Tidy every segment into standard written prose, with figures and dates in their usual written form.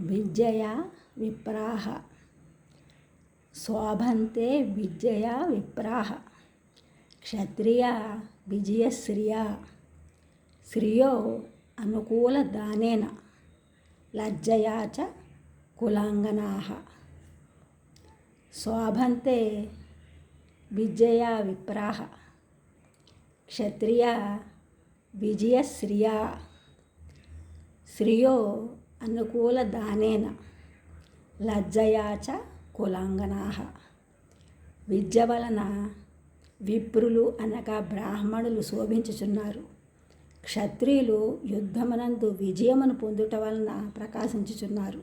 విద్యయా విప్రాహ శోభంతే విద్యయా విప్రాహ క్షత్రియా విజయశ్రియా శ్రియో అనుకూలదానేన లజ్జయా చ కులాంగనాః. శోభంతే విద్యయా విప్రాహ క్షత్రియా విజయశ్రియా శ్రియో అనుకూలదానేన లజ్జయా చ కులాంగనాః. విద్య వలన విప్రులు అనగా బ్రాహ్మణులు శోభించుచున్నారు. క్షత్రియులు యుద్ధమునందు విజయమును పొందుట వలన ప్రకాశించుచున్నారు.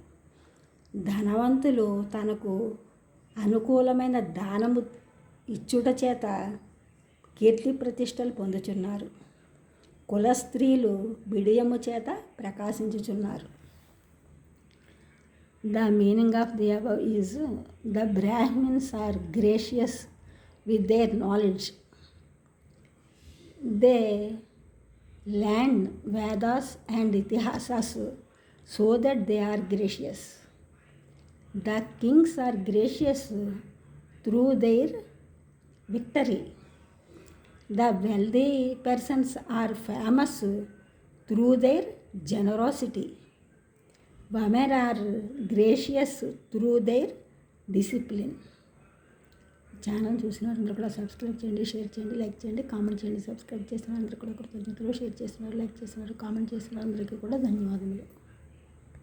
ధనవంతులు తనకు అనుకూలమైన దానము ఇచ్చుట చేత కీర్తి ప్రతిష్టలు పొందుచున్నారు. కుల స్త్రీలు బిడియము చేత ప్రకాశించుచున్నారు. The meaning of the above is the Brahmins are gracious with their knowledge. They learn Vedas and Itihasas so that they are gracious. The kings are gracious through their victory. The wealthy persons are famous through their generosity. Women are gracious through their discipline. Channel చూసిన అందరూ కూడా subscribe చేయండి, share చేయండి, like చేయండి, comment చేయండి. Subscribe చేసిన అందరూ కూడా కృతజ్ఞతలు, షేర్ చేస్తున్నారు, లైక్ చేస్తున్నారు, కామెంట్ చేస్తున్నారు అందరికీ కూడా ధన్యవాదములు.